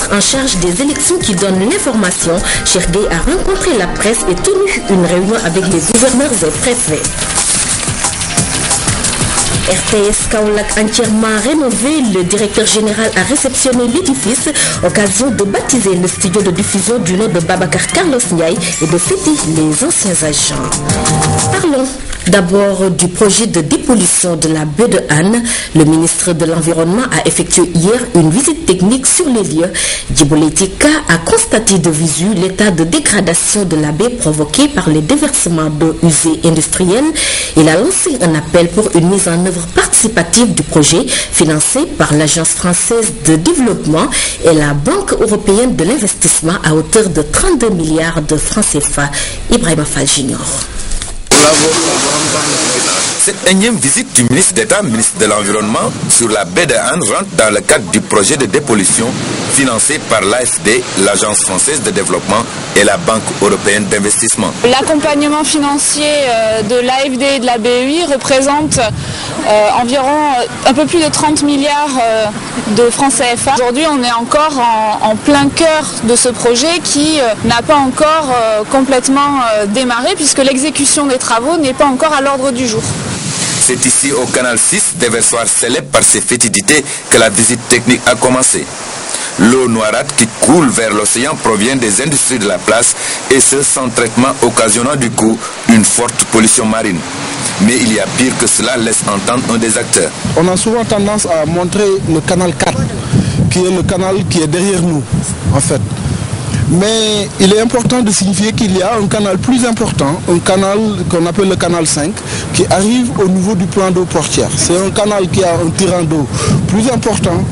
ministre en charge des élections qui donne l'information, Cheikh Gueye a rencontré la presse et tenu une réunion avec les gouverneurs et préfets. RTS Kaolack entièrement rénové, le directeur général a réceptionné l'édifice, occasion de baptiser le studio de diffusion du nom de Babacar Carlos Ndiaye et de fêter les anciens agents. Parlons d'abord du projet de dépollution de la baie de Hann. Le ministre de l'Environnement a effectué hier une visite technique sur les lieux. Djibo Leyti Ka a constaté de visu l'état de dégradation de la baie provoqué par les déversements d'eau usée industrielle. Il a lancé un appel pour une mise en œuvre participative du projet financé par l'Agence française de développement et la Banque européenne de l'investissement à hauteur de 32 milliards de francs CFA. Ibrahima Fall Junior. Cette énième visite du ministre d'État, ministre de l'Environnement, sur la baie de Hann rentre dans le cadre du projet de dépollution financé par l'AFD, l'Agence française de développement et la Banque européenne d'investissement. L'accompagnement financier de l'AFD et de la BEI représente environ un peu plus de 30 milliards de francs CFA. Aujourd'hui, on est encore en plein cœur de ce projet qui n'a pas encore complètement démarré puisque l'exécution des travaux n'est pas encore à l'ordre du jour. C'est ici au canal 6, déversoir célèbre par ses fétidités, que la visite technique a commencé. L'eau noirâtre qui coule vers l'océan provient des industries de la place et ce sans traitement occasionnant du coup une forte pollution marine. Mais il y a pire que cela, laisse entendre un des acteurs. On a souvent tendance à montrer le canal 4, qui est le canal qui est derrière nous, en fait. Mais il est important de signifier qu'il y a un canal plus important, un canal qu'on appelle le canal 5, qui arrive au niveau du plan d'eau portière. C'est un canal qui a un tirant d'eau plus important,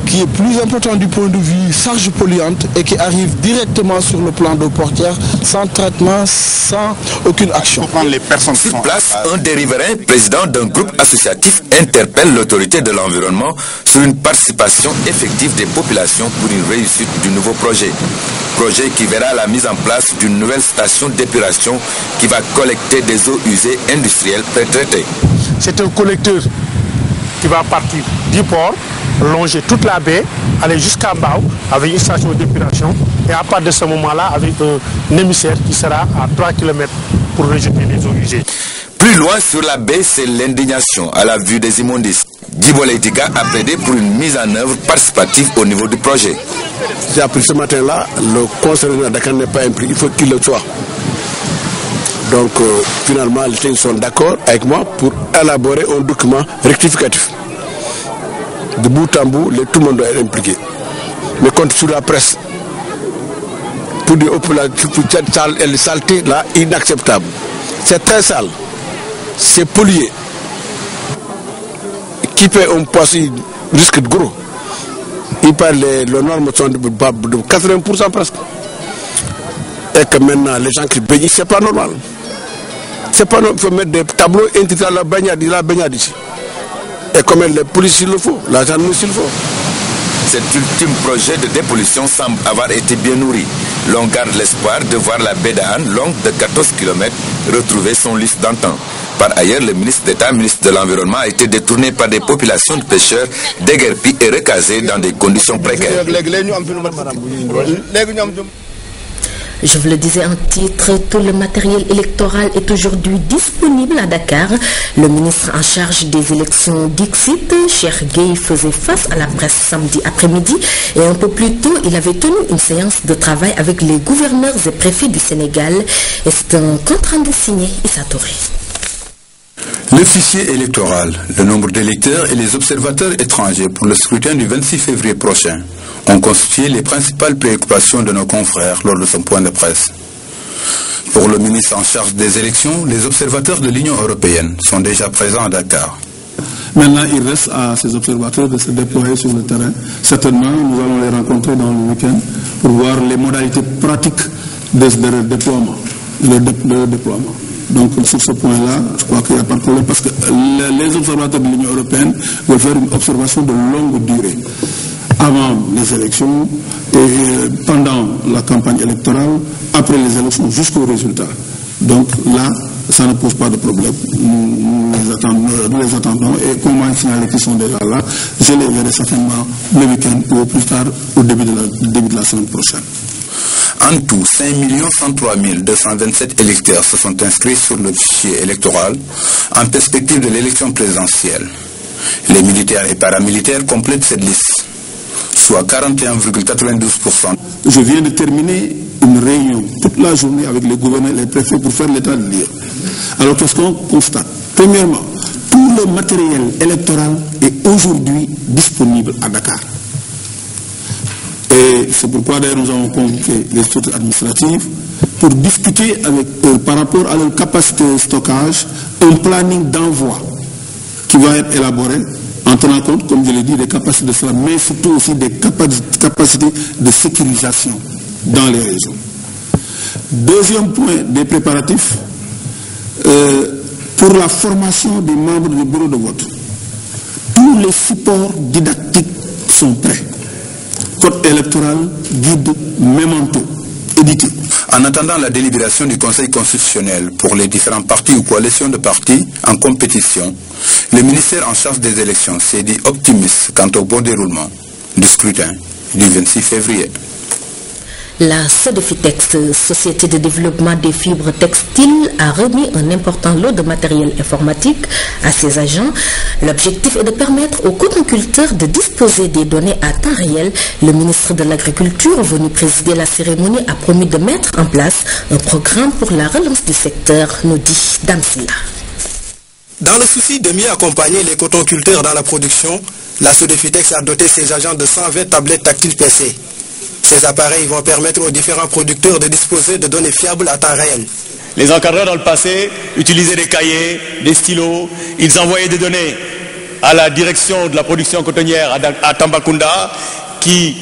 qui est plus important du point de vue charge polluante et qui arrive directement sur le plan d'eau portière sans traitement, sans aucune action. Sur place, un des riverains, président d'un groupe associatif, interpelle l'autorité de l'environnement sur une participation effective des populations pour une réussite du nouveau projet. Projet qui verra la mise en place d'une nouvelle station d'épuration qui va collecter des eaux usées industrielles pré-traitées. C'est un collecteur qui va partir du port, longer toute la baie, aller jusqu'à Mbao avec une station d'épuration et à partir de ce moment-là avec un émissaire qui sera à 3 km pour rejeter les eaux usées. Plus loin sur la baie, c'est l'indignation à la vue des immondices. Djibo Leyti Ka a plaidé pour une mise en œuvre participative au niveau du projet. J'ai appris ce matin-là, le conseil de Dakar n'est pas impliqué, il faut qu'il le soit. Donc finalement, ils sont d'accord avec moi pour élaborer un document rectificatif. De bout en bout, tout le monde doit être impliqué. Mais compte sur la presse, pour dire aux populations, cette saleté là, inacceptable. C'est très sale, c'est pollué. Qui paie un poisson risque de gros. Il parle, les normes sont de 80% presque. Et que maintenant, les gens qui baignent, c'est pas normal. C'est pas normal, il faut mettre des tableaux intitulés la baignade ici. Et comme les policiers le font, la gendarmerie le faut. Cet ultime projet de dépollution semble avoir été bien nourri. L'on garde l'espoir de voir la baie de Hann, longue de 14 km, retrouver son lustre d'antan. Par ailleurs, le ministre d'État, ministre de l'Environnement, a été détourné par des populations de pêcheurs déguerpis et recasés dans des conditions précaires. Je vous le disais en titre, tout le matériel électoral est aujourd'hui disponible à Dakar. Le ministre en charge des élections Dixit, Cheikh Gueye, faisait face à la presse samedi après-midi et un peu plus tôt, il avait tenu une séance de travail avec les gouverneurs et préfets du Sénégal. Et c'est un compte-rendu signé Issa Touré. Le fichier électoral, le nombre d'électeurs et les observateurs étrangers pour le scrutin du 26 février prochain ont constitué les principales préoccupations de nos confrères lors de son point de presse. Pour le ministre en charge des élections, les observateurs de l'Union européenne sont déjà présents à Dakar. Maintenant, il reste à ces observateurs de se déployer sur le terrain. Certainement, nous allons les rencontrer dans le week-end pour voir les modalités pratiques de leur déploiement. Donc, sur ce point-là, je crois qu'il n'y a pas de problème parce que les observateurs de l'Union européenne veulent faire une observation de longue durée. Avant les élections et pendant la campagne électorale, après les élections jusqu'au résultat. Donc là, ça ne pose pas de problème. Nous les attendons et comme on a signalé qu'ils sont déjà là, je les verrai certainement le week-end ou au plus tard au début de la semaine prochaine. En tout, 5 103 227 électeurs se sont inscrits sur le fichier électoral en perspective de l'élection présidentielle. Les militaires et paramilitaires complètent cette liste, soit 41,92%. Je viens de terminer une réunion toute la journée avec les gouverneurs et les préfets pour faire l'état de lieu. Alors qu'est-ce qu'on constate? Premièrement, tout le matériel électoral est aujourd'hui disponible à Dakar. Et c'est pourquoi d'ailleurs nous avons convoqué les structures administratives pour discuter avec eux par rapport à leur capacité de stockage, un planning d'envoi qui va être élaboré en tenant compte, comme je l'ai dit, des capacités de cela, mais surtout aussi des capacités de sécurisation dans les régions. Deuxième point des préparatifs, pour la formation des membres du bureau de vote. Tous les supports didactiques sont prêts. Code électoral, guide, mémento, édité. En attendant la délibération du Conseil constitutionnel pour les différents partis ou coalitions de partis en compétition, le ministère en charge des élections s'est dit optimiste quant au bon déroulement du scrutin du 26 février. La Sodefitex, Société de développement des fibres textiles, a remis un important lot de matériel informatique à ses agents. L'objectif est de permettre aux cotonculteurs de disposer des données à temps réel. Le ministre de l'Agriculture, venu présider la cérémonie, a promis de mettre en place un programme pour la relance du secteur, nous dit Damsila. Dans le souci de mieux accompagner les cotonculteurs dans la production, la Sodefitex a doté ses agents de 120 tablettes tactiles PC. Ces appareils vont permettre aux différents producteurs de disposer de données fiables à temps réel. Les encadreurs dans le passé utilisaient des cahiers, des stylos, ils envoyaient des données à la direction de la production cotonnière à Tambacounda qui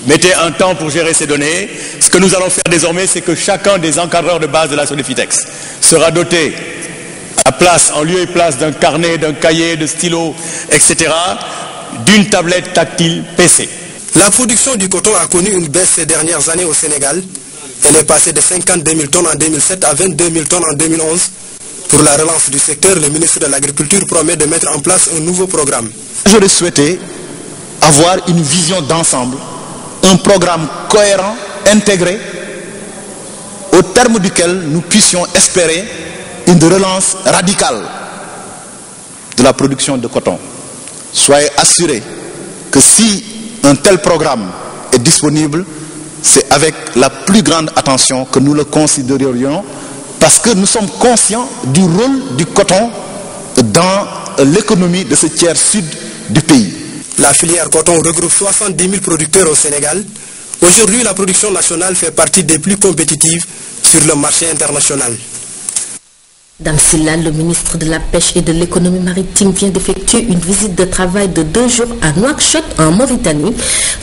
mettait un temps pour gérer ces données. Ce que nous allons faire désormais, c'est que chacun des encadreurs de base de la Sodefitex sera doté en lieu et place d'un carnet, d'un cahier, de stylos, etc., d'une tablette tactile PC. La production du coton a connu une baisse ces dernières années au Sénégal. Elle est passée de 52 000 tonnes en 2007 à 22 000 tonnes en 2011. Pour la relance du secteur, le ministre de l'Agriculture promet de mettre en place un nouveau programme. J'aurais souhaité avoir une vision d'ensemble, un programme cohérent, intégré, au terme duquel nous puissions espérer une relance radicale de la production de coton. Soyez assurés que si un tel programme est disponible, c'est avec la plus grande attention que nous le considérerions parce que nous sommes conscients du rôle du coton dans l'économie de ce tiers sud du pays. La filière coton regroupe 70 000 producteurs au Sénégal. Aujourd'hui, la production nationale fait partie des plus compétitives sur le marché international. Damsila, le ministre de la Pêche et de l'économie maritime, vient d'effectuer une visite de travail de 2 jours à Nouakchott, en Mauritanie.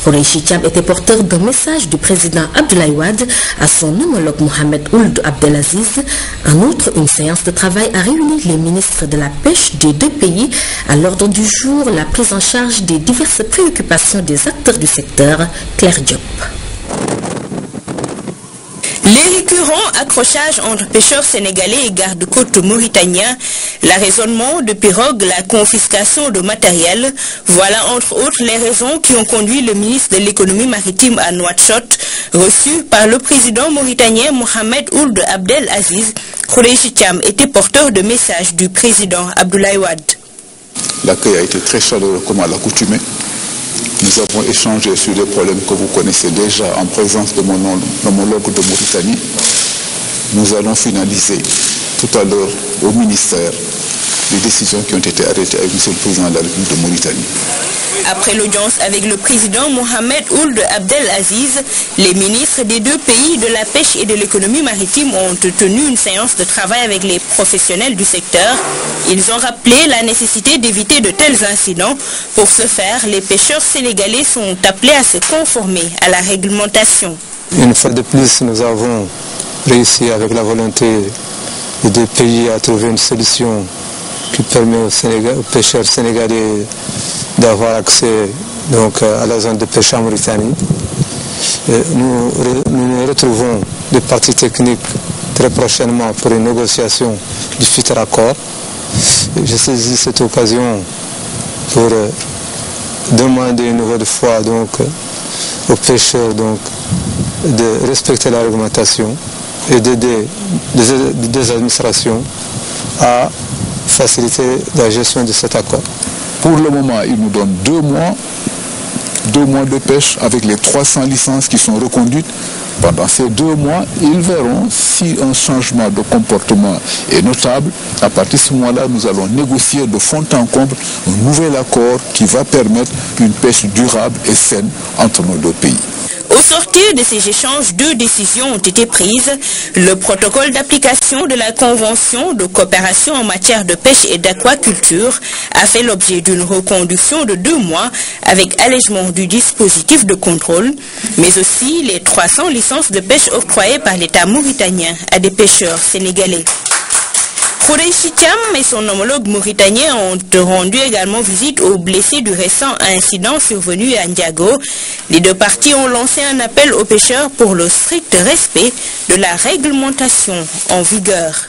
Khoureychi Thiam était porteur d'un message du président Abdoulaye Wade à son homologue Mohamed Ould Abdelaziz. En outre, une séance de travail a réuni les ministres de la Pêche des 2 pays. À l'ordre du jour, la prise en charge des diverses préoccupations des acteurs du secteur. Claire Diop. Les récurrents accrochages entre pêcheurs sénégalais et gardes-côtes mauritaniens, l'arraisonnement de pirogues, la confiscation de matériel, voilà entre autres les raisons qui ont conduit le ministre de l'économie maritime à Nouakchott, reçu par le président mauritanien Mohamed Ould Abdelaziz. Khoureychi Thiam était porteur de message du président Abdoulaye Wade. L'accueil a été très chaleureux comme à l'accoutumée. Nous avons échangé sur des problèmes que vous connaissez déjà en présence de mon homologue de Mauritanie. Nous allons finaliser tout à l'heure au ministère les décisions qui ont été arrêtées avec M. le Président de la République de Mauritanie. Après l'audience avec le président Mohamed Ould Abdelaziz, les ministres des 2 pays de la pêche et de l'économie maritime ont tenu une séance de travail avec les professionnels du secteur. Ils ont rappelé la nécessité d'éviter de tels incidents. Pour ce faire, les pêcheurs sénégalais sont appelés à se conformer à la réglementation. Une fois de plus, nous avons réussi avec la volonté des 2 pays à trouver une solution qui permet aux pêcheurs sénégalais d'avoir accès donc, à la zone de pêche en Mauritanie. Nous retrouvons des parties techniques très prochainement pour une négociation du futur accord. Je saisis cette occasion pour demander une nouvelle fois donc, aux pêcheurs donc, de respecter la réglementation et d'aider des administrations à faciliter la gestion de cet accord. Pour le moment, ils nous donnent 2 mois de pêche avec les 300 licences qui sont reconduites. Pendant ces 2 mois, ils verront si un changement de comportement est notable. À partir de ce moment-là, nous allons négocier de fond en comble un nouvel accord qui va permettre une pêche durable et saine entre nos 2 pays. Au sortir de ces échanges, 2 décisions ont été prises. Le protocole d'application de la Convention de coopération en matière de pêche et d'aquaculture a fait l'objet d'une reconduction de 2 mois avec allègement du dispositif de contrôle, mais aussi les 300 licences de pêche octroyées par l'État mauritanien à des pêcheurs sénégalais. Khoureyssi Thiam et son homologue mauritanien ont rendu également visite aux blessés du récent incident survenu à Ndiago. Les 2 parties ont lancé un appel aux pêcheurs pour le strict respect de la réglementation en vigueur.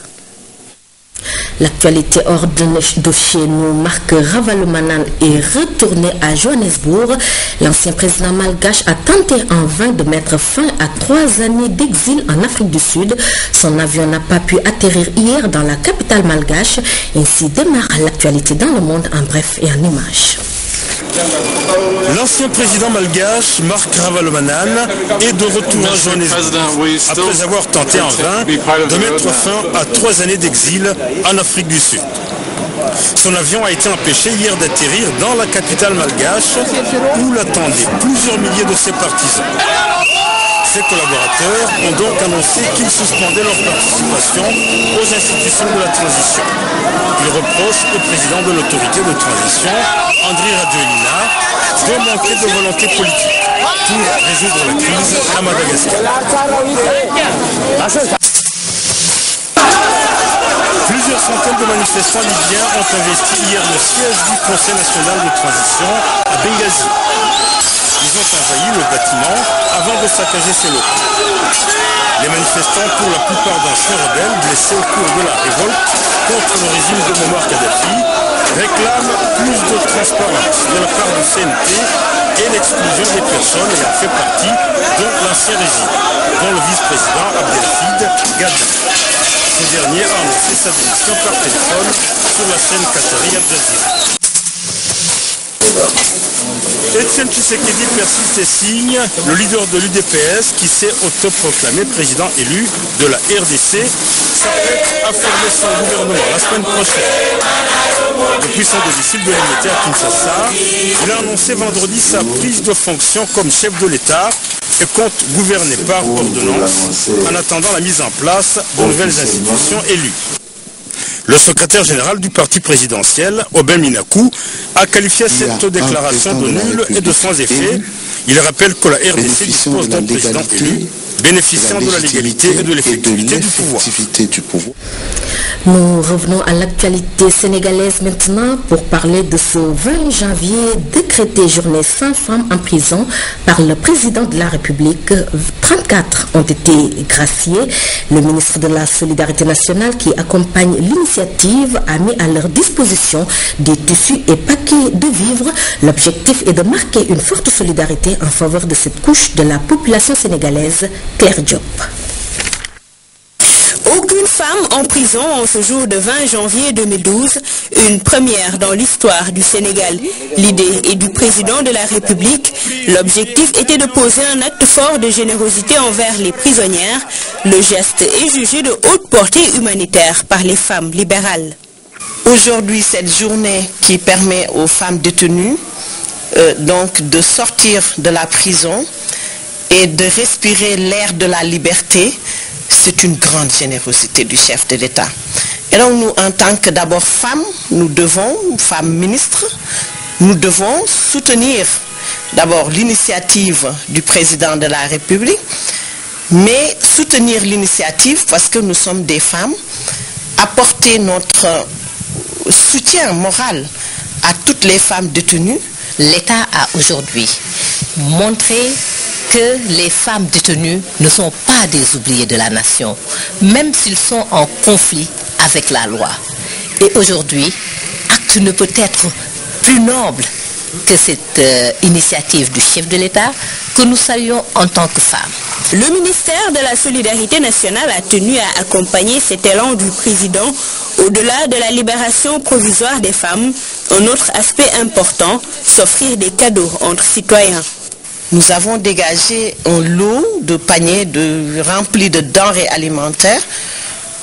L'actualité hors de chez nous, Marc Ravalomanane est retourné à Johannesburg. L'ancien président malgache a tenté en vain de mettre fin à 3 années d'exil en Afrique du Sud. Son avion n'a pas pu atterrir hier dans la capitale malgache. Ainsi démarre l'actualité dans le monde en bref et en images. L'ancien président malgache, Marc Ravalomanane, est de retour à Johannesburg après avoir tenté en vain de mettre fin à 3 années d'exil en Afrique du Sud. Son avion a été empêché hier d'atterrir dans la capitale malgache où l'attendaient plusieurs milliers de ses partisans. Ses collaborateurs ont donc annoncé qu'ils suspendaient leur participation aux institutions de la transition. Ils reprochent au président de l'autorité de transition, Andry Rajoelina, de manquer de volonté politique pour résoudre la crise à Madagascar. Plusieurs centaines de manifestants libyens ont investi hier le siège du Conseil national de transition à Benghazi. Ils ont envahi le bâtiment avant de saccager ses locaux. Les manifestants, pour la plupart d'anciens rebelles blessés au cours de la révolte contre le régime de Muammar Kadhafi, réclament plus de transparence de la part du CNT et l'exclusion des personnes ayant fait partie de l'ancien régime, dont le vice-président Abdelhafid Gadda. Ce dernier a annoncé sa démission par téléphone sur la chaîne qatari Al Jazeera. Etienne Tshisekedi persiste et signe. Le leader de l'UDPS, qui s'est autoproclamé président élu de la RDC, s'apprête à former son gouvernement la semaine prochaine. Depuis son domicile de l'unité à Kinshasa, il a annoncé vendredi sa prise de fonction comme chef de l'État et compte gouverner par ordonnance en attendant la mise en place de nouvelles institutions élues. Le secrétaire général du parti présidentiel, Obel Minakou, a qualifié cette déclaration de nulle et de sans effet. Il rappelle que la RDC dispose d'un président élu, bénéficiant de la légalité et de l'effectivité du pouvoir. Nous revenons à l'actualité sénégalaise maintenant pour parler de ce 20 janvier décrété journée sans femmes en prison par le président de la République. 34 ont été graciés. Le ministre de la Solidarité nationale qui accompagne l'initiative a mis à leur disposition des tissus et paquets de vivres. L'objectif est de marquer une forte solidarité en faveur de cette couche de la population sénégalaise. Claire Diop. Aucune femme en prison en ce jour de 20 janvier 2012, une première dans l'histoire du Sénégal. L'idée est du président de la République. L'objectif était de poser un acte fort de générosité envers les prisonnières. Le geste est jugé de haute portée humanitaire par les femmes libérales. Aujourd'hui, cette journée qui permet aux femmes détenues donc de sortir de la prison et de respirer l'air de la liberté, c'est une grande générosité du chef de l'État. Et donc nous, en tant que d'abord femmes, nous devons, femmes ministres, nous devons soutenir d'abord l'initiative du président de la République, mais soutenir l'initiative parce que nous sommes des femmes, apporter notre soutien moral à toutes les femmes détenues. L'État a aujourd'hui montré que les femmes détenues ne sont pas des oubliés de la nation, même s'ils sont en conflit avec la loi. Et aujourd'hui, acte ne peut être plus noble que cette initiative du chef de l'État que nous saluons en tant que femmes. Le ministère de la Solidarité nationale a tenu à accompagner cet élan du président au-delà de la libération provisoire des femmes. Un autre aspect important, s'offrir des cadeaux entre citoyens. Nous avons dégagé un lot de paniers remplis de denrées alimentaires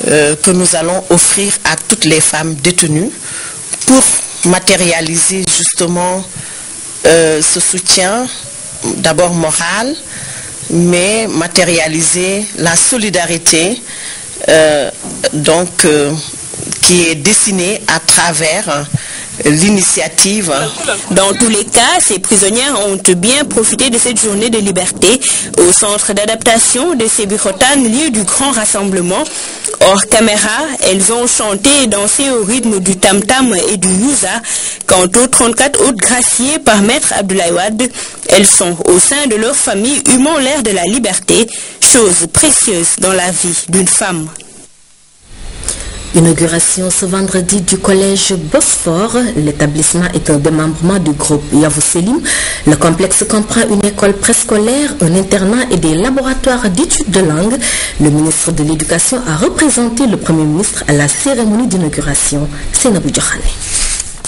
que nous allons offrir à toutes les femmes détenues pour matérialiser justement ce soutien, d'abord moral, mais matérialiser la solidarité qui est dessinée à travers l'initiative. Dans tous les cas, ces prisonnières ont bien profité de cette journée de liberté au centre d'adaptation de Sébikotane, lieu du grand rassemblement. Hors caméra, elles ont chanté et dansé au rythme du tam-tam et du yuza. Quant aux 34 autres graciées par Maître Abdoulaye Wade, elles sont au sein de leur famille humant l'air de la liberté, chose précieuse dans la vie d'une femme. Inauguration ce vendredi du collège Bosphore. L'établissement est un démembrement du groupe Yavuz Selim. Le complexe comprend une école préscolaire, un internat et des laboratoires d'études de langue. Le ministre de l'Éducation a représenté le Premier ministre à la cérémonie d'inauguration. Seynabou Diokhane.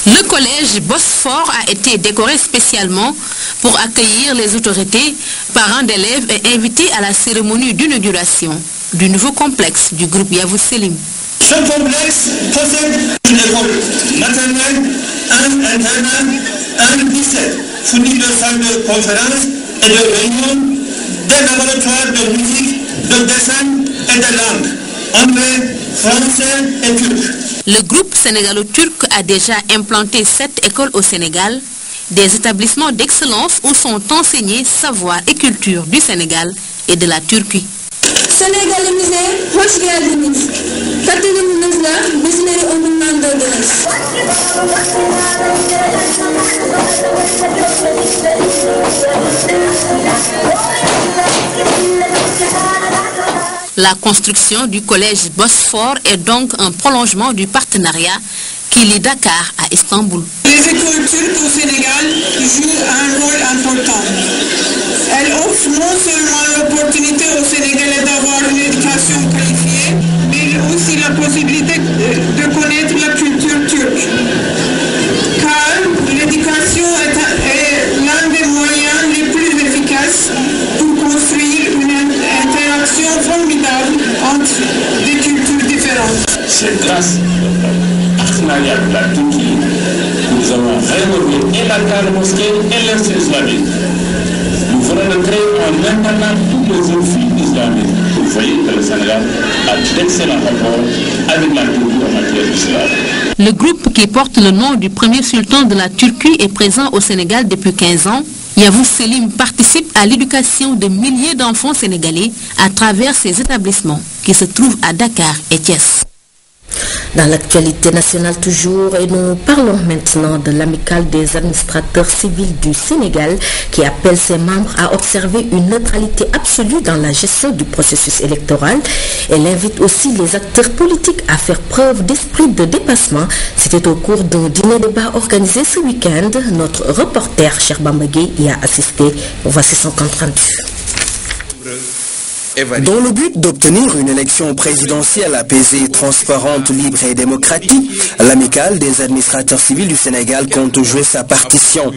Le collège Bosphore a été décoré spécialement pour accueillir les autorités, parents d'élèves et invités à la cérémonie d'inauguration du nouveau complexe du groupe Yavuz Selim. Ce complexe possède une école maternelle, un internat, un lycée, fourni de salles de conférences et de réunions, des laboratoires de musique, de dessin et de langue, anglais, français et turc. Le groupe sénégalo-turc a déjà implanté 7 écoles au Sénégal, des établissements d'excellence où sont enseignés savoir et culture du Sénégal et de la Turquie. Senegalimize hoş geldiniz. Katılımınızla bizleri onurlandırdınız. La construction du collège Bosphore est donc un prolongement du partenariat qui lie Dakar à Istanbul. Les écoles turques au Sénégal jouent un rôle important. Elles offrent non seulement l'opportunité aux Sénégalais d'avoir une éducation qualifiée, mais aussi la possibilité de connaître la culture turque. Car l'éducation est l'un des moyens les plus efficaces pour construire une interaction formidable entre des cultures différentes. C'est grâce au partenariat de la Turquie que nous avons rénové et la grande mosquée et l'institut islamique. Nous venons de créer en internat tous les autres filles islamiques. Vous voyez que le Sénégal a d'excellents rapports avec la Turquie en matière d'islam. Le groupe qui porte le nom du premier sultan de la Turquie est présent au Sénégal depuis 15 ans. Yavuz Selim participe à l'éducation de milliers d'enfants sénégalais à travers ses établissements qui se trouvent à Dakar et Thiès. Dans l'actualité nationale toujours, et nous parlons maintenant de l'amicale des administrateurs civils du Sénégal qui appelle ses membres à observer une neutralité absolue dans la gestion du processus électoral. Elle invite aussi les acteurs politiques à faire preuve d'esprit de dépassement. C'était au cours d'un dîner-débat organisé ce week-end. Notre reporter Cheikh Bamba Gueye y a assisté. Voici son compte rendu. Dans le but d'obtenir une élection présidentielle apaisée, transparente, libre et démocratique, l'amicale des administrateurs civils du Sénégal compte jouer sa partition.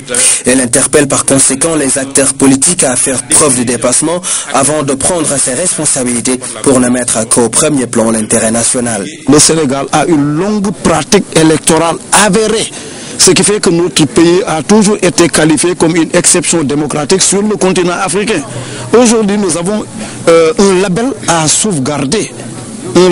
Elle interpelle par conséquent les acteurs politiques à faire preuve de dépassement avant de prendre ses responsabilités pour ne mettre qu'au premier plan l'intérêt national. Le Sénégal a une longue pratique électorale avérée. Ce qui fait que notre pays a toujours été qualifié comme une exception démocratique sur le continent africain. Aujourd'hui, nous avons un label à sauvegarder, un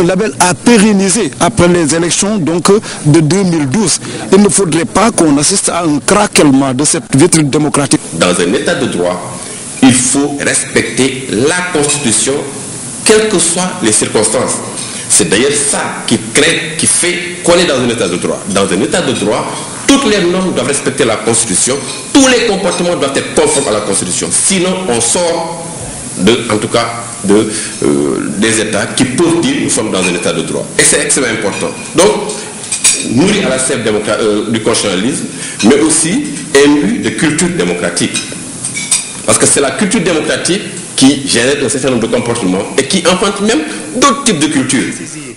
label à pérenniser après les élections donc, de 2012. Il ne faudrait pas qu'on assiste à un craquellement de cette vitrine démocratique. Dans un état de droit, il faut respecter la Constitution, quelles que soient les circonstances. C'est d'ailleurs ça qui fait qu'on est dans un état de droit. Dans un état de droit, Toutes les normes doivent respecter la Constitution. Tous les comportements doivent être conformes à la Constitution. Sinon, on sort des États qui peuvent dire nous sommes dans un État de droit. Et c'est extrêmement important. Donc, nourri à la sève du constitutionnalisme, mais aussi imbu de culture démocratique. Parce que c'est la culture démocratique qui génère un certain nombre de comportements et qui enfante même d'autres types de cultures.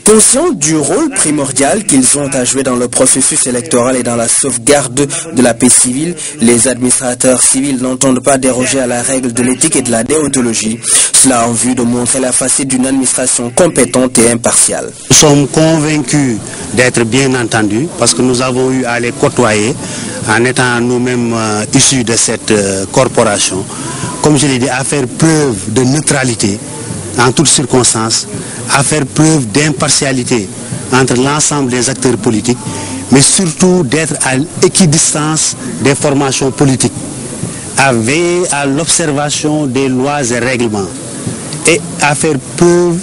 Conscients du rôle primordial qu'ils ont à jouer dans le processus électoral et dans la sauvegarde de la paix civile, les administrateurs civils n'entendent pas déroger à la règle de l'éthique et de la déontologie. Cela en vue de montrer la facette d'une administration compétente et impartiale. Nous sommes convaincus d'être bien entendus parce que nous avons eu à les côtoyer en étant nous-mêmes issus de cette corporation. Comme je l'ai dit, à faire preuve de neutralité en toutes circonstances, à faire preuve d'impartialité entre l'ensemble des acteurs politiques, mais surtout d'être à l'équidistance des formations politiques, à veiller à l'observation des lois et règlements et à faire preuve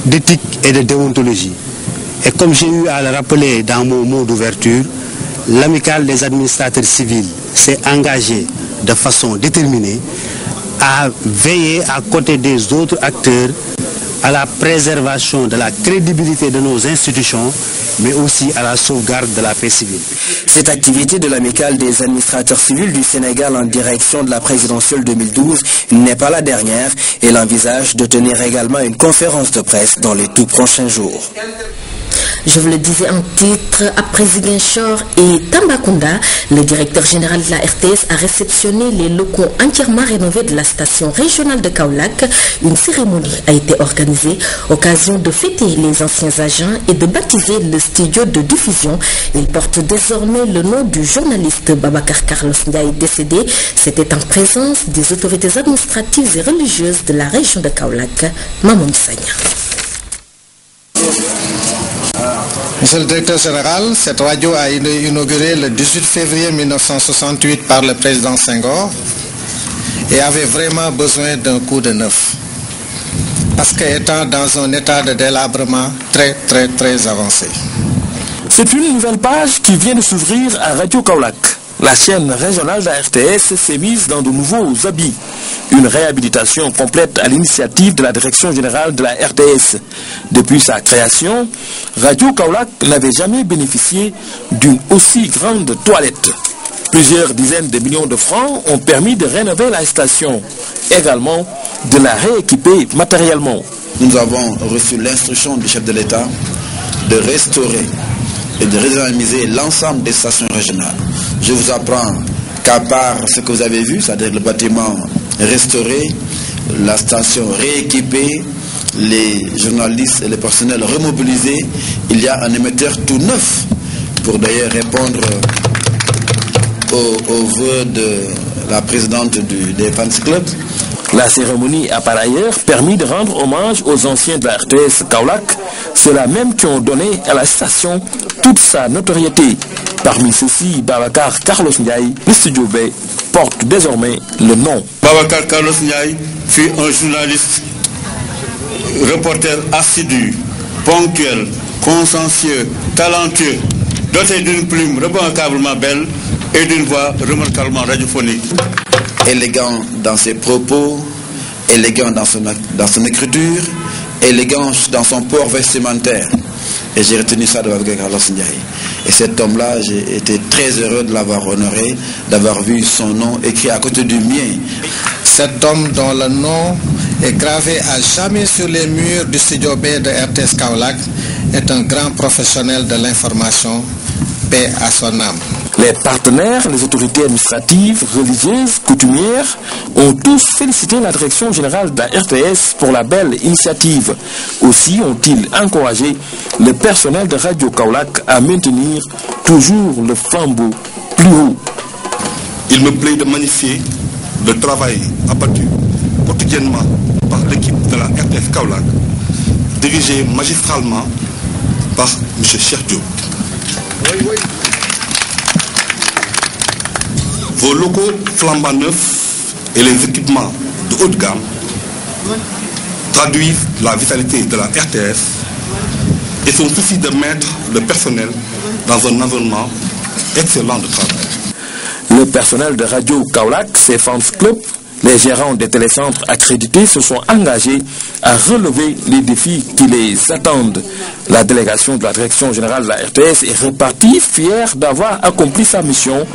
d'éthique et de déontologie. Et comme j'ai eu à le rappeler dans mon mot d'ouverture, l'amicale des administrateurs civils s'est engagée de façon déterminée à veiller à côté des autres acteurs à la préservation de la crédibilité de nos institutions, mais aussi à la sauvegarde de la paix civile. Cette activité de l'amicale des administrateurs civils du Sénégal en direction de la présidentielle 2012 n'est pas la dernière. Elle envisage de tenir également une conférence de presse dans les tout prochains jours. Je vous le disais en titre, après Ziguinchor et Tambacounda, le directeur général de la RTS a réceptionné les locaux entièrement rénovés de la station régionale de Kaolack. Une cérémonie a été organisée, occasion de fêter les anciens agents et de baptiser le studio de diffusion. Il porte désormais le nom du journaliste Babacar Carlos Ndiaye décédé. C'était en présence des autorités administratives et religieuses de la région de Kaolack. Maman Sagna. Monsieur le directeur général, cette radio a été inaugurée le 18 février 1968 par le président Senghor et avait vraiment besoin d'un coup de neuf. Parce qu'étant dans un état de délabrement très avancé. C'est une nouvelle page qui vient de s'ouvrir à Radio Kaolack. La chaîne régionale de la RTS s'est mise dans de nouveaux habits. Une réhabilitation complète à l'initiative de la direction générale de la RTS. Depuis sa création, Radio Kaolack n'avait jamais bénéficié d'une aussi grande toilette. Plusieurs dizaines de millions de francs ont permis de rénover la station, également de la rééquiper matériellement. Nous avons reçu l'instruction du chef de l'État de restaurer et de redynamiser l'ensemble des stations régionales. Je vous apprends qu'à part ce que vous avez vu, c'est-à-dire le bâtiment restauré, la station rééquipée, les journalistes et les personnels remobilisés, il y a un émetteur tout neuf pour d'ailleurs répondre aux vœux de la présidente des fans club. La cérémonie a par ailleurs permis de rendre hommage aux anciens de la RTS Kaolack, ceux-là même qui ont donné à la station toute sa notoriété. Parmi ceux-ci, Babacar Carlos Ndiaye, le studio B, porte désormais le nom. Babacar Carlos Ndiaye fut un journaliste, reporter assidu, ponctuel, consciencieux, talentueux, doté d'une plume remarquablement belle et d'une voix remarquablement radiophonique. Élégant dans ses propos, élégant dans son écriture, élégant dans son port vestimentaire. Et j'ai retenu ça de Babacar Carlos Ndiaye. Et cet homme-là, j'ai été très heureux de l'avoir honoré, d'avoir vu son nom écrit à côté du mien. Cet homme dont le nom est gravé à jamais sur les murs du studio B de RTS Kaolack est un grand professionnel de l'information. Paix à son âme. Les partenaires, les autorités administratives, religieuses, coutumières ont tous félicité la direction générale de la RTS pour la belle initiative. Aussi ont-ils encouragé le personnel de Radio Kaolack à maintenir toujours le flambeau plus haut. Il me plaît de magnifier le travail abattu quotidiennement par l'équipe de la RTS Kaolack, dirigée magistralement par M. Cheikh Diop. Oui. Vos locaux flambant neufs et les équipements de haute gamme traduisent la vitalité de la RTS et son souci de mettre le personnel dans un environnement excellent de travail. Le personnel de Radio Kaolack, ses fans club, les gérants des télécentres accrédités se sont engagés à relever les défis qui les attendent. La délégation de la direction générale de la RTS est repartie fière d'avoir accompli sa mission.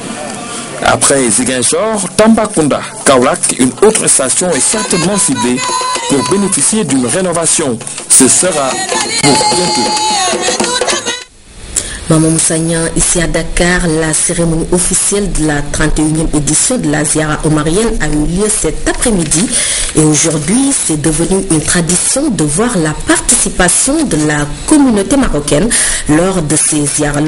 Après Ziguinchor, Tambacounda, Kaolack, une autre station est certainement ciblée pour bénéficier d'une rénovation. Ce sera pour bientôt. Maman Moussagnan, ici à Dakar, la cérémonie officielle de la 31e édition de la Ziara omarienne a eu lieu cet après-midi. Et aujourd'hui, c'est devenu une tradition de voir la participation de la communauté marocaine lors de ces ziaras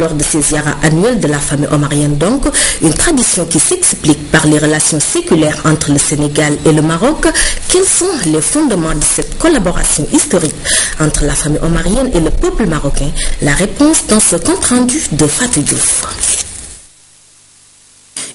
annuelles de la famille omarienne. Donc, une tradition qui s'explique par les relations séculaires entre le Sénégal et le Maroc. Quels sont les fondements de cette collaboration historique entre la famille omarienne et le peuple marocain? La réponse dans ce compte rendu de Fatou Diouf.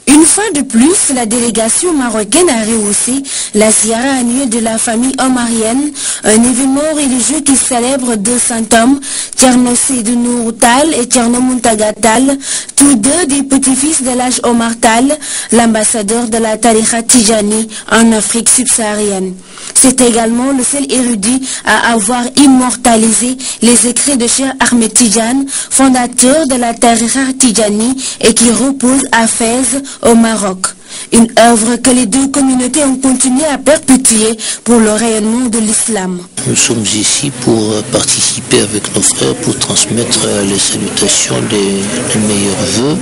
Une fois de plus, la délégation marocaine a rehaussé la ziara annuelle de la famille omarienne, un événement religieux qui célèbre deux saints hommes, Thierno Seydou Nourou Tall et Thierno Muntaga Tall, tous deux des petits-fils de l'âge Omar Tall, l'ambassadeur de la Tariqa Tijani en Afrique subsaharienne. C'est également le seul érudit à avoir immortalisé les écrits de Cheikh Ahmed Tidiane, fondateur de la Tariqa Tijani et qui repose à Fès, au Maroc. Une œuvre que les deux communautés ont continué à perpétuer pour le rayonnement de l'islam. Nous sommes ici pour participer avec nos frères, pour transmettre les salutations des meilleurs vœux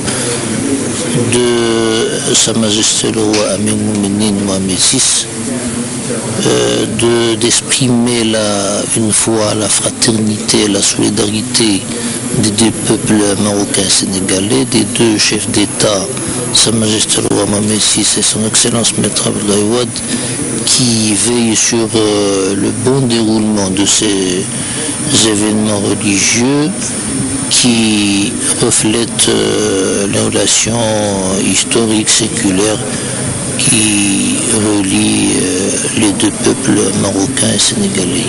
de Sa Majesté le roi Amir Moumenine Mohamed VI, d'exprimer une fois la fraternité et la solidarité des deux peuples marocains et sénégalais, des deux chefs d'État, Sa Majesté le roi Mohamed VI et son Excellence Maître Abdoulaye Wade, qui veillent sur le bon déroulement de ces événements religieux qui reflètent les relations historiques, séculaires qui relient les deux peuples marocains et sénégalais.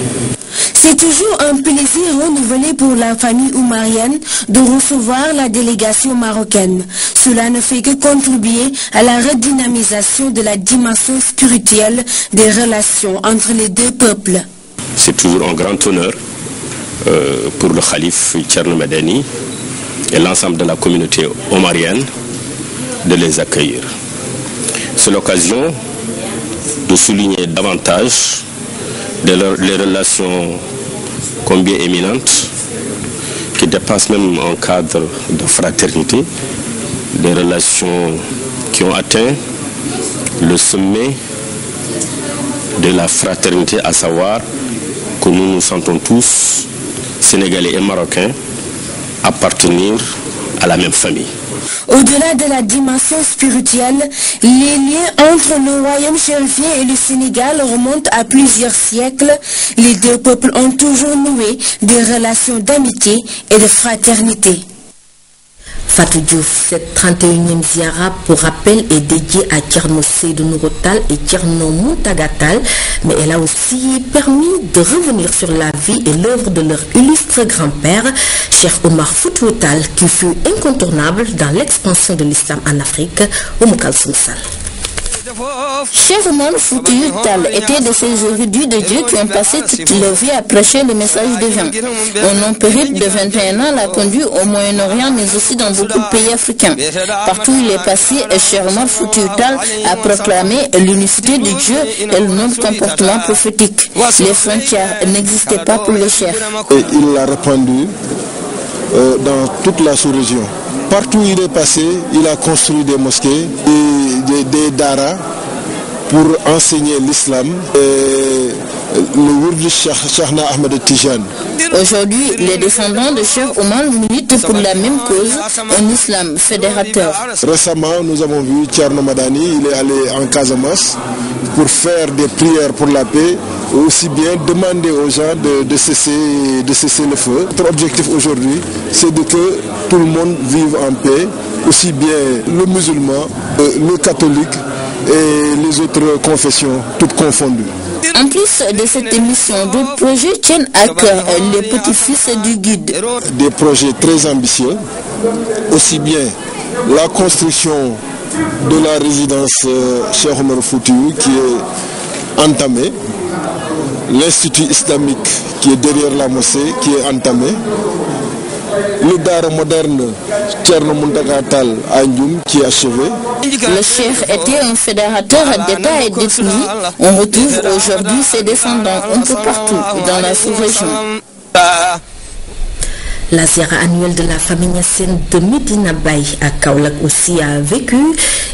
C'est toujours un plaisir renouvelé pour la famille oumarienne de recevoir la délégation marocaine. Cela ne fait que contribuer à la redynamisation de la dimension spirituelle des relations entre les deux peuples. C'est toujours un grand honneur pour le calife Thierno Madani et l'ensemble de la communauté omarienne de les accueillir. C'est l'occasion de souligner davantage les relations combien éminentes qui dépassent même un cadre de fraternité, des relations qui ont atteint le sommet de la fraternité, à savoir que nous nous sentons tous, Sénégalais et Marocains, appartenir à la même famille. Au-delà de la dimension spirituelle, les liens entre le royaume chérifien et le Sénégal remontent à plusieurs siècles. Les deux peuples ont toujours noué des relations d'amitié et de fraternité. Fatou Diouf, cette 31e ziara, pour rappel, est dédiée à Thierno Seydou Nourou Tall et Thierno Muntaga Tall, mais elle a aussi permis de revenir sur la vie et l'œuvre de leur illustre grand-père, Cheikh Omar Foutiyou Tall, qui fut incontournable dans l'expansion de l'islam en Afrique, au Kalsoum Sall. Cheikh Omar Foutiyou Tall était de ces érudits de Dieu qui ont passé toute leur vie à prêcher le message divin. Un long périple de 21 ans l'a conduit au Moyen-Orient, mais aussi dans beaucoup de pays africains. Partout où il est passé, Cheikh Omar Foutiyou Tall a proclamé l'unicité de Dieu et le noble comportement prophétique. Les frontières n'existaient pas pour le Cheikh. Et il l'a répandu dans toute la sous-région. Partout où il est passé, il a construit des mosquées, des daras pour enseigner l'islam. Le Wurd Cheikh Ahmed Tidiane. Aujourd'hui, les descendants de Cheikh Omar militent pour la même cause, un islam fédérateur. Récemment, nous avons vu Thierno Madani, il est allé en Casamance pour faire des prières pour la paix, aussi bien demander aux gens de cesser le feu. Notre objectif aujourd'hui, c'est que tout le monde vive en paix, aussi bien le musulman, le catholique, et les autres confessions, toutes confondues. En plus de cette émission, d'autres projets tiennent à cœur les petits-fils du guide. Des projets très ambitieux, aussi bien la construction de la résidence Cheikh Omar Foutiyou qui est entamée, l'Institut islamique qui est derrière la mosquée qui est entamé, le Dara moderne Thierno Mountaga Tall à Ndioum qui est achevé. Le chef était un fédérateur d'État et d'ethnie. On retrouve aujourd'hui ses descendants un peu partout dans la sous-région. La ziara annuelle de la famille Niassène de Medina Baye à Kaolack aussi a vécu.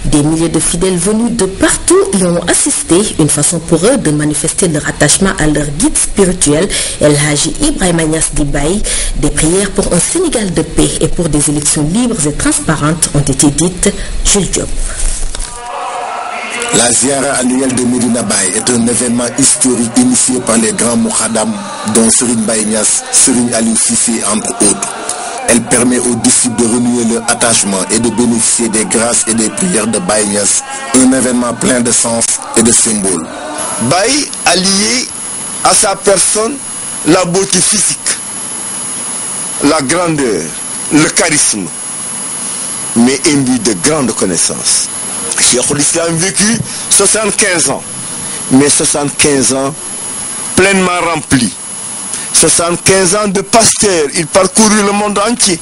Des milliers de fidèles venus de partout y ont assisté, une façon pour eux de manifester leur attachement à leur guide spirituel, El Hadji Ibrahima Niass Di Baye. Des prières pour un Sénégal de paix et pour des élections libres et transparentes ont été dites. Jules Diop. La ziara annuelle de Medina Baye est un événement historique initié par les grands Moukhadam, dont Serigne Baye Niass, Serigne Aliou Cissé, entre autres. Elle permet aux disciples de renouer leur attachement et de bénéficier des grâces et des prières de Baye Niass, un événement plein de sens et de symboles. Baye a lié à sa personne la beauté physique, la grandeur, le charisme, mais imbu de grandes connaissances. Cheikh l'Islam vécu 75 ans, mais 75 ans pleinement remplis. 75 ans de pasteur, il parcourut le monde entier,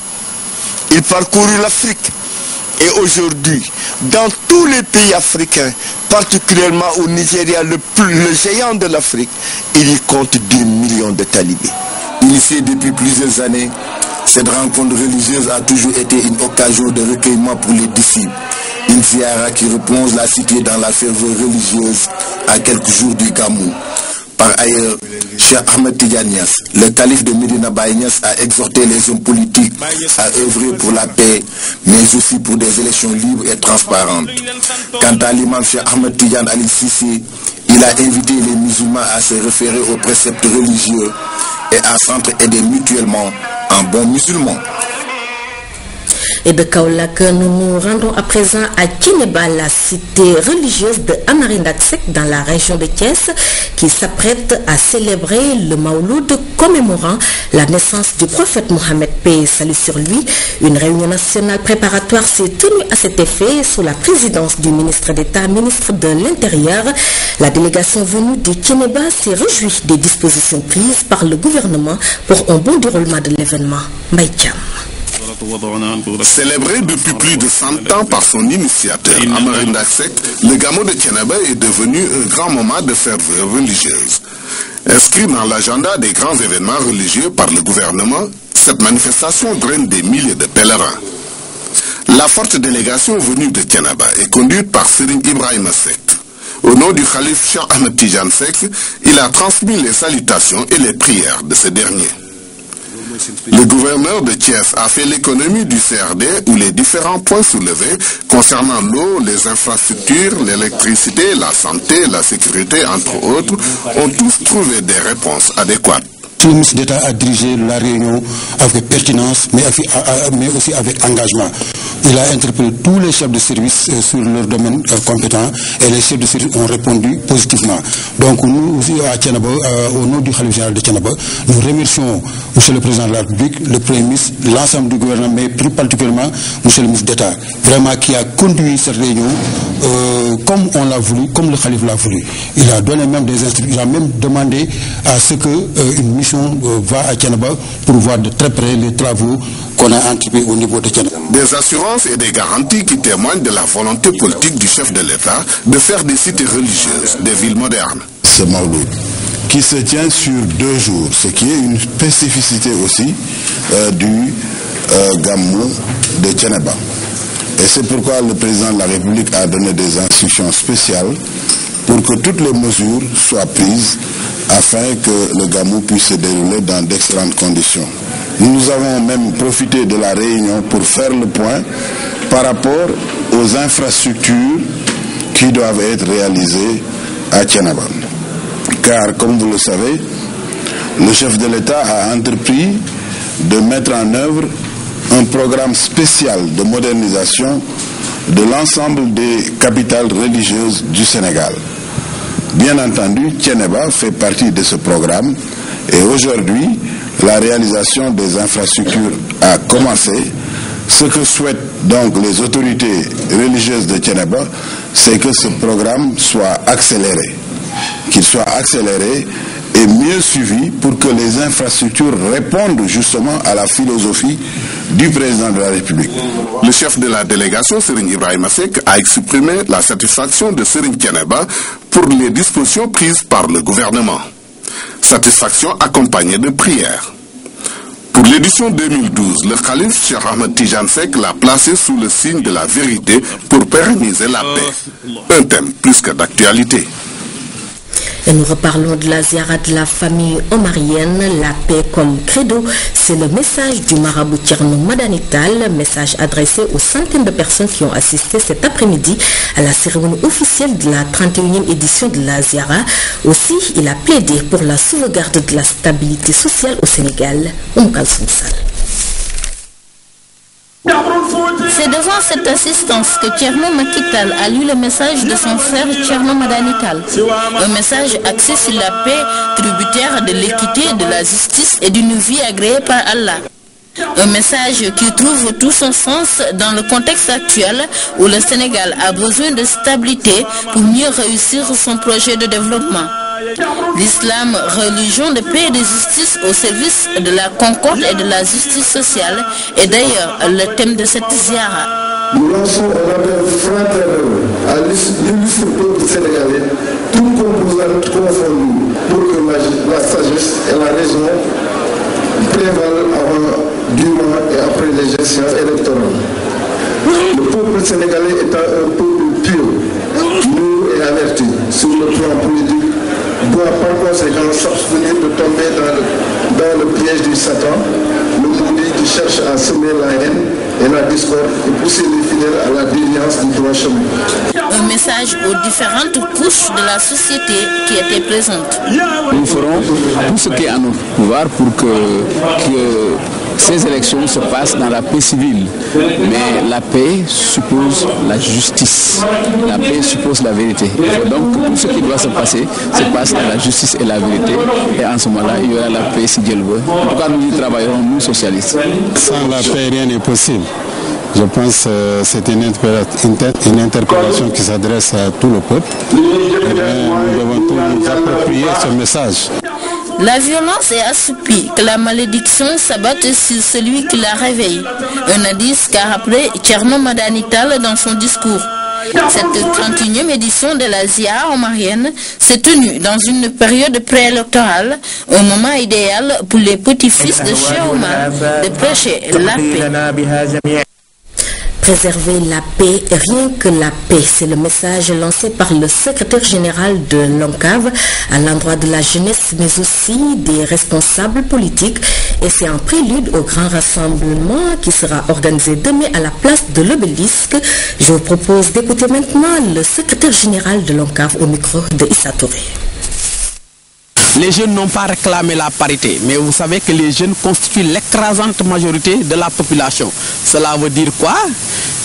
il parcourut l'Afrique. Et aujourd'hui, dans tous les pays africains, particulièrement au Nigeria, le géant de l'Afrique, il y compte 10 millions de talibés. Initiée depuis plusieurs années, cette rencontre religieuse a toujours été une occasion de recueillement pour les disciples. Une ziara qui replonge la cité dans la ferveur religieuse à quelques jours du Gamou. Par ailleurs, Cheikh Ahmed Tidiane Niass, le calife de Medina Baye Niass, a exhorté les hommes politiques à œuvrer pour la paix, mais aussi pour des élections libres et transparentes. Quant à l'imam Cheikh Ahmed Tidiane Ali Cissé, il a invité les musulmans à se référer aux préceptes religieux et à s'entraider mutuellement en bons musulmans. Et de Kaolack, nous nous rendons à présent à Thiénaba, la cité religieuse de Amarindaksek dans la région de Thiès, qui s'apprête à célébrer le Maouloud commémorant la naissance du prophète Mohammed, paix et salut sur lui. Une réunion nationale préparatoire s'est tenue à cet effet sous la présidence du ministre d'État, ministre de l'Intérieur. La délégation venue de Thiénaba s'est réjouie des dispositions prises par le gouvernement pour un bon déroulement de l'événement. Maïtiam. Célébré depuis plus de 100 ans par son initiateur, Amarindaksek, le Gamou de Thiénaba est devenu un grand moment de ferveur religieuse. Inscrit dans l'agenda des grands événements religieux par le gouvernement, cette manifestation draine des milliers de pèlerins. La forte délégation venue de Thiénaba est conduite par Serigne Ibrahima Seck. Au nom du calife Cheikh Ahmed Tidiane Seck, il a transmis les salutations et les prières de ce dernier. Le gouverneur de Thiès a fait l'économie du CRD où les différents points soulevés concernant l'eau, les infrastructures, l'électricité, la santé, la sécurité, entre autres, ont tous trouvé des réponses adéquates. Le ministre d'État a dirigé la réunion avec pertinence, mais aussi avec engagement. Il a interpellé tous les chefs de service sur leur domaine compétent et les chefs de service ont répondu positivement. Donc nous aussi à Thiénaba, au nom du Khalife général de Thiénaba, nous remercions M. le Président de la République, le Premier ministre, l'ensemble du gouvernement, mais plus particulièrement M. le ministre d'État, vraiment qui a conduit cette réunion comme on l'a voulu, comme le Khalife l'a voulu. Il a donné même des instructions, il a même demandé à ce qu'une mission va à Thiénaba pour voir de très près les travaux qu'on a entrepris au niveau de Thiénaba. Des assurances et des garanties qui témoignent de la volonté politique du chef de l'État de faire des cités religieuses des villes modernes. Ce Maouloud qui se tient sur 2 jours, ce qui est une spécificité aussi du Gamou de Thiénaba. Et c'est pourquoi le président de la République a donné des instructions spéciales pour que toutes les mesures soient prises afin que le Gamou puisse se dérouler dans d'excellentes conditions. Nous avons même profité de la réunion pour faire le point par rapport aux infrastructures qui doivent être réalisées à Thiénaba. Car, comme vous le savez, le chef de l'État a entrepris de mettre en œuvre un programme spécial de modernisation de l'ensemble des capitales religieuses du Sénégal. Bien entendu, Thiénaba fait partie de ce programme et aujourd'hui, la réalisation des infrastructures a commencé. Ce que souhaitent donc les autorités religieuses de Thiénaba, c'est que ce programme soit accéléré, qu'il soit accéléré et mieux suivi pour que les infrastructures répondent justement à la philosophie du président de la République. Le chef de la délégation, Serigne Ibrahima Seck, a exprimé la satisfaction de Serigne Thiénaba pour les dispositions prises par le gouvernement. Satisfaction accompagnée de prières. Pour l'édition 2012, le calife Cheikh Ahmed Tidiane Seck l'a placé sous le signe de la vérité pour pérenniser la paix. Un thème plus que d'actualité. Et nous reparlons de la ziara de la famille omarienne, la paix comme credo. C'est le message du marabout Thierno Madani Tall, message adressé aux centaines de personnes qui ont assisté cet après-midi à la cérémonie officielle de la 31e édition de la ziara. Aussi, il a plaidé pour la sauvegarde de la stabilité sociale au Sénégal. C'est devant cette assistance que Thierno Macky Tall a lu le message de son frère Thierno Madani Tall. Un message axé sur la paix, tributaire de l'équité, de la justice et d'une vie agréée par Allah. Un message qui trouve tout son sens dans le contexte actuel où le Sénégal a besoin de stabilité pour mieux réussir son projet de développement. L'islam, religion de paix et de justice au service de la concorde et de la justice sociale, est d'ailleurs le thème de cette ziara. Nous lançons un appel fraternel à l'illustre peuple sénégalais, tout composant confondu, pour que la sagesse et la raison prévalent avant, durant et après les échéances électorales. Le peuple sénégalais étant un peuple pur, pur et averti sur le plan politique, doit par conséquent s'abstenir de tomber dans le piège du Satan, le maudit qui cherche à semer la haine et la discorde et pousser les fidèles à la déviance du droit chemin. Un message aux différentes couches de la société qui étaient présentes. Nous ferons tout ce qui est à notre pouvoir pour que ces élections se passent dans la paix civile. Mais la paix suppose la justice. La paix suppose la vérité. Donc tout ce qui doit se passer se passe dans la justice et la vérité. Et en ce moment-là, il y aura la paix si Dieu le veut. En tout cas, nous y travaillerons, nous socialistes. Sans la paix, rien n'est possible. Je pense que c'est une interpellation qui s'adresse à tout le peuple. Et nous devons tous nous approprier ce message. La violence est assoupie, que la malédiction s'abatte sur celui qui la réveille. Un hadith qu'a rappelé Thierno Madani Tall dans son discours. Cette 31e édition de la ziara omarienne s'est tenue dans une période préélectorale, un moment idéal pour les petits-fils de Cheikh Omar de prêcher la paix. Préserver la paix, rien que la paix, c'est le message lancé par le secrétaire général de l'ONCAV à l'endroit de la jeunesse, mais aussi des responsables politiques. Et c'est un prélude au grand rassemblement qui sera organisé demain à la place de l'Obélisque. Je vous propose d'écouter maintenant le secrétaire général de l'ONCAV au micro de Issa Touré. Les jeunes n'ont pas réclamé la parité, mais vous savez que les jeunes constituent l'écrasante majorité de la population. Cela veut dire quoi?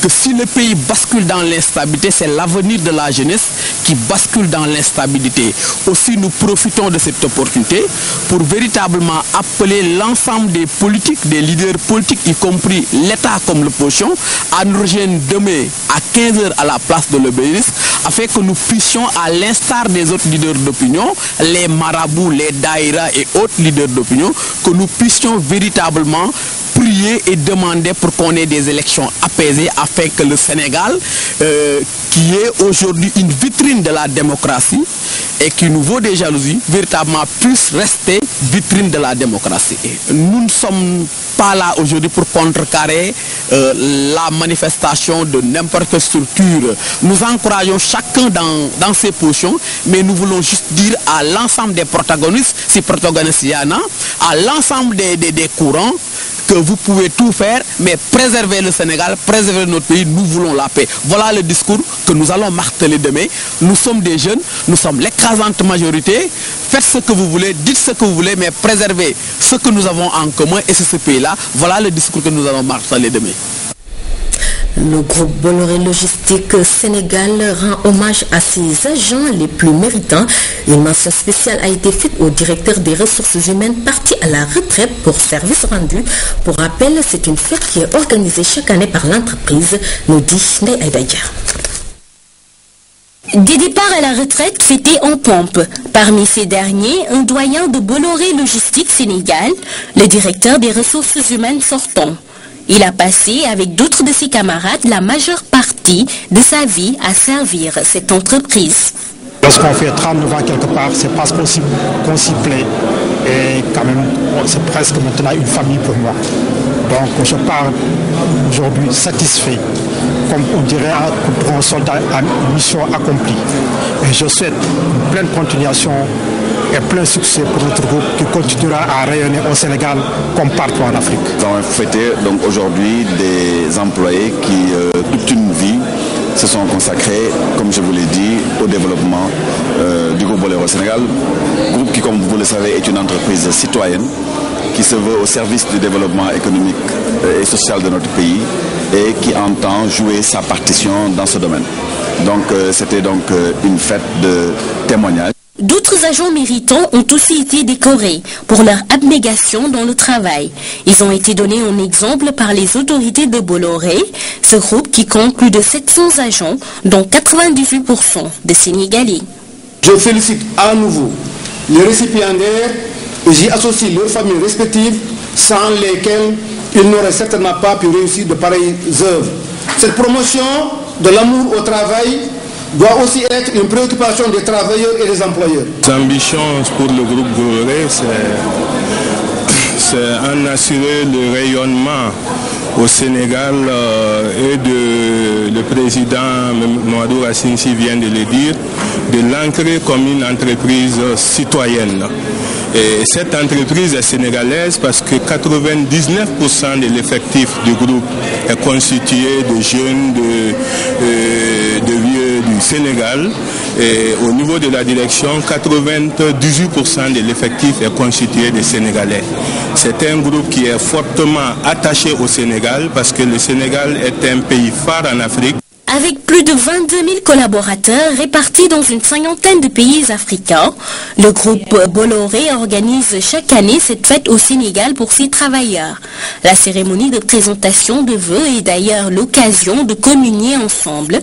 Que si le pays bascule dans l'instabilité, c'est l'avenir de la jeunesse qui bascule dans l'instabilité. Aussi, nous profitons de cette opportunité pour véritablement appeler l'ensemble des politiques, des leaders politiques, y compris l'État comme l'opposition, à nous rejoindre demain à 15h à la place de l'Obélisque, afin que nous puissions, à l'instar des autres leaders d'opinion, les marabouts, les daïras et autres leaders d'opinion, que nous puissions véritablement prier et demander pour qu'on ait des élections apaisées afin que le Sénégal, qui est aujourd'hui une vitrine de la démocratie et qui nous vaut des jalousies, véritablement puisse rester vitrine de la démocratie. Nous ne sommes pas là aujourd'hui pour contrecarrer la manifestation de n'importe quelle structure. Nous encourageons chacun dans ses positions, mais nous voulons juste dire à l'ensemble des protagonistes, si protagonistes il y en a, à l'ensemble des courants, que vous pouvez tout faire, mais préserver le Sénégal, préserver notre pays, nous voulons la paix. Voilà le discours que nous allons marteler demain. Nous sommes des jeunes, nous sommes l'écrasante majorité. Faites ce que vous voulez, dites ce que vous voulez, mais préservez ce que nous avons en commun et c'est ce pays-là. Voilà le discours que nous allons marteler demain. Le groupe Bolloré Logistique Sénégal rend hommage à ses agents les plus méritants. Une mention spéciale a été faite au directeur des ressources humaines parti à la retraite pour service rendu. Pour rappel, c'est une fête qui est organisée chaque année par l'entreprise, nous dit Ndeye Aïda Dia. Des départs à la retraite fêtés en pompe. Parmi ces derniers, un doyen de Bolloré Logistique Sénégal, le directeur des ressources humaines sortant. Il a passé, avec d'autres de ses camarades, la majeure partie de sa vie à servir cette entreprise. Lorsqu'on fait 39 ans quelque part, c'est parce qu'on s'y plaît. Et quand même, c'est presque maintenant une famille pour moi. Donc je pars aujourd'hui satisfait, comme on dirait pour un soldat à mission accomplie. Et je souhaite une pleine continuation et plein succès pour notre groupe qui continuera à rayonner au Sénégal comme partout en Afrique. Nous avons fêté donc aujourd'hui des employés qui, toute une vie, se sont consacrés, comme je vous l'ai dit, au développement du groupe Bolloré Sénégal. Groupe qui, comme vous le savez, est une entreprise citoyenne qui se veut au service du développement économique et social de notre pays et qui entend jouer sa partition dans ce domaine. Donc c'était donc une fête de témoignage. D'autres agents méritants ont aussi été décorés pour leur abnégation dans le travail. Ils ont été donnés en exemple par les autorités de Bolloré, ce groupe qui compte plus de 700 agents, dont 98% de Sénégalais. Je félicite à nouveau les récipiendaires et j'y associe leurs familles respectives sans lesquelles ils n'auraient certainement pas pu réussir de pareilles œuvres. Cette promotion de l'amour au travail doit aussi être une préoccupation des travailleurs et des employeurs. L'ambition pour le groupe Bolloré, c'est en assurer le rayonnement au Sénégal et le président Mamadou Racine-Sy vient de le dire, de l'ancrer comme une entreprise citoyenne. Et cette entreprise est sénégalaise parce que 99% de l'effectif du groupe est constitué de jeunes, de vieux du Sénégal. Et au niveau de la direction, 98% de l'effectif est constitué de Sénégalais. C'est un groupe qui est fortement attaché au Sénégal parce que le Sénégal est un pays phare en Afrique. Avec plus de 22 000 collaborateurs répartis dans une cinquantaine de pays africains, le groupe Bolloré organise chaque année cette fête au Sénégal pour ses travailleurs. La cérémonie de présentation de vœux est d'ailleurs l'occasion de communier ensemble.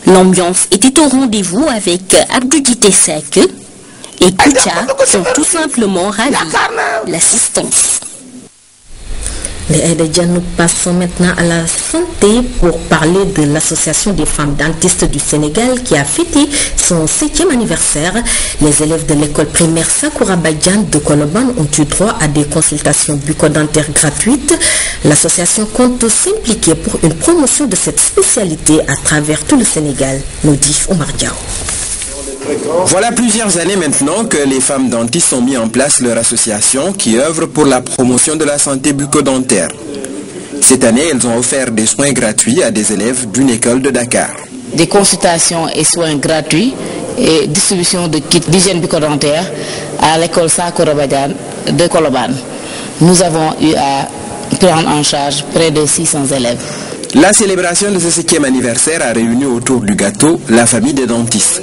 L'ambiance était au rendez-vous avec Abdou Dité-Sek et Koucha sont tout simplement ravis de l'assistance. Nous passons maintenant à la santé pour parler de l'association des femmes dentistes du Sénégal qui a fêté son 7e anniversaire. Les élèves de l'école primaire Sakoura Badian de Koloban ont eu droit à des consultations bucco-dentaires gratuites. L'association compte s'impliquer pour une promotion de cette spécialité à travers tout le Sénégal, nous dit Omar Diaw. Voilà plusieurs années maintenant que les femmes dentistes ont mis en place leur association qui œuvre pour la promotion de la santé bucco-dentaire. Cette année, elles ont offert des soins gratuits à des élèves d'une école de Dakar. Des consultations et soins gratuits et distribution de kits d'hygiène bucco-dentaire à l'école Sakoura Badian de Koloban. Nous avons eu à prendre en charge près de 600 élèves. La célébration de ce 7e anniversaire a réuni autour du gâteau la famille des dentistes.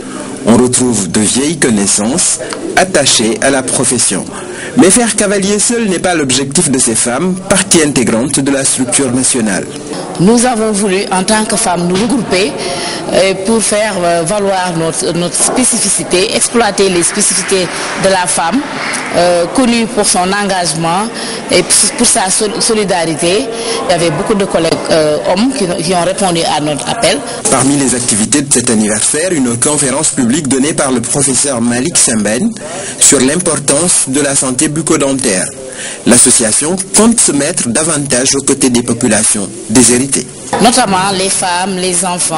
On retrouve de vieilles connaissances attachées à la profession. Mais faire cavalier seul n'est pas l'objectif de ces femmes, partie intégrante de la structure nationale. Nous avons voulu, en tant que femmes, nous regrouper pour faire valoir notre spécificité, exploiter les spécificités de la femme, connue pour son engagement et pour sa solidarité. Il y avait beaucoup de collègues hommes qui ont répondu à notre appel. Parmi les activités de cet anniversaire, une conférence publique donnée par le professeur Malik Semben sur l'importance de la santé bucco-dentaire. L'association compte se mettre davantage aux côtés des populations déshéritées. Notamment les femmes, les enfants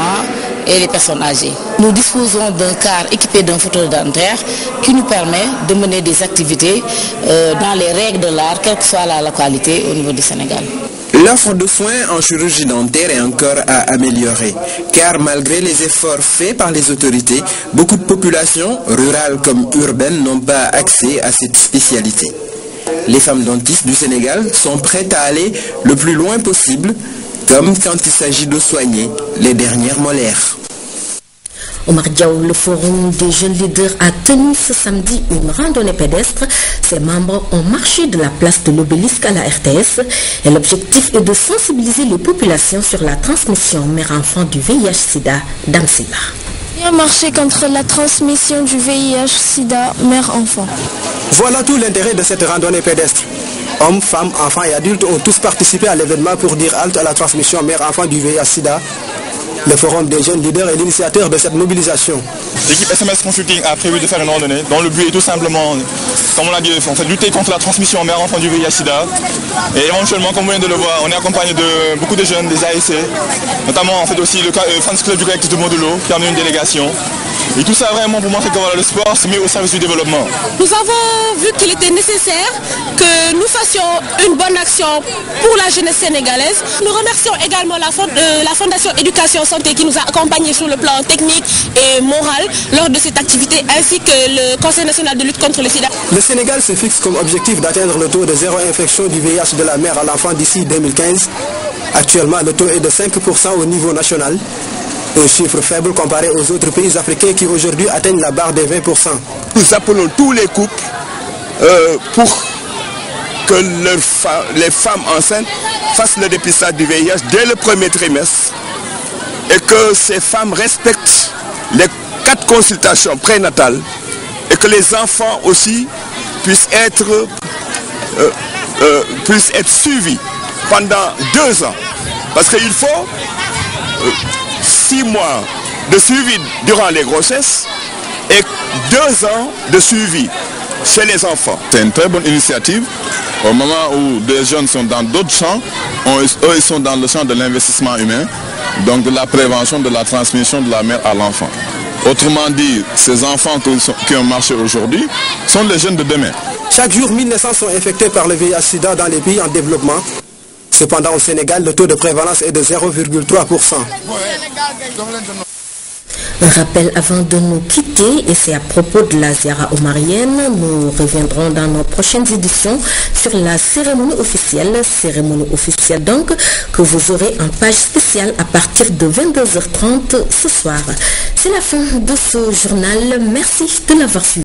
et les personnes âgées. Nous disposons d'un car équipé d'un fauteuil dentaire qui nous permet de mener des activités dans les règles de l'art, quelle que soit la localité au niveau du Sénégal. L'offre de soins en chirurgie dentaire est encore à améliorer, car malgré les efforts faits par les autorités, beaucoup de populations, rurales comme urbaines, n'ont pas accès à cette spécialité. Les femmes dentistes du Sénégal sont prêtes à aller le plus loin possible, comme quand il s'agit de soigner les dernières molaires. Omar Diaw, le forum des jeunes leaders a tenu ce samedi une randonnée pédestre. Ses membres ont marché de la place de l'Obélisque à la RTS et l'objectif est de sensibiliser les populations sur la transmission mère-enfant du VIH-Sida d'Amsila. Un marché contre la transmission du VIH-Sida mère-enfant. Voilà tout l'intérêt de cette randonnée pédestre. Hommes, femmes, enfants et adultes ont tous participé à l'événement pour dire halte à la transmission mère-enfant du VIH-Sida. Le Forum des jeunes leaders est l'initiateur de cette mobilisation. L'équipe SMS Consulting a prévu de faire une randonnée dont le but est tout simplement, comme on l'a dit, lutter contre la transmission mère-enfant du VIH-Sida. Et éventuellement, comme vous venez de le voir, on est accompagné de beaucoup de jeunes, des ASC, notamment aussi le Fans Club du collectif de Modulo qui a amené une délégation. Et tout ça vraiment pour montrer que le sport se met au service du développement. Nous avons vu qu'il était nécessaire que nous fassions une bonne action pour la jeunesse sénégalaise. Nous remercions également la Fondation Éducation Santé qui nous a accompagnés sur le plan technique et moral lors de cette activité, ainsi que le Conseil national de lutte contre le sida. Le Sénégal se fixe comme objectif d'atteindre le taux de zéro infection du VIH de la mère à l'enfant d'ici 2015. Actuellement, le taux est de 5% au niveau national. Un chiffre faible comparé aux autres pays africains qui aujourd'hui atteignent la barre des 20%. Nous appelons tous les couples pour que les femmes enceintes fassent le dépistage du VIH dès le premier trimestre et que ces femmes respectent les 4 consultations prénatales et que les enfants aussi puissent être suivis pendant 2 ans. Parce qu'il faut 6 mois de suivi durant les grossesses et 2 ans de suivi chez les enfants. C'est une très bonne initiative. Au moment où des jeunes sont dans d'autres champs, eux ils sont dans le champ de l'investissement humain, donc de la prévention de la transmission de la mère à l'enfant. Autrement dit, ces enfants qui ont marché aujourd'hui sont les jeunes de demain. Chaque jour, 1000 naissances sont infectées par le VIH-Sida dans les pays en développement. Cependant, au Sénégal, le taux de prévalence est de 0,3%. Un rappel avant de nous quitter, et c'est à propos de la Ziara omarienne. Nous reviendrons dans nos prochaines éditions sur la cérémonie officielle donc, que vous aurez en page spéciale à partir de 22h30 ce soir. C'est la fin de ce journal. Merci de l'avoir suivi.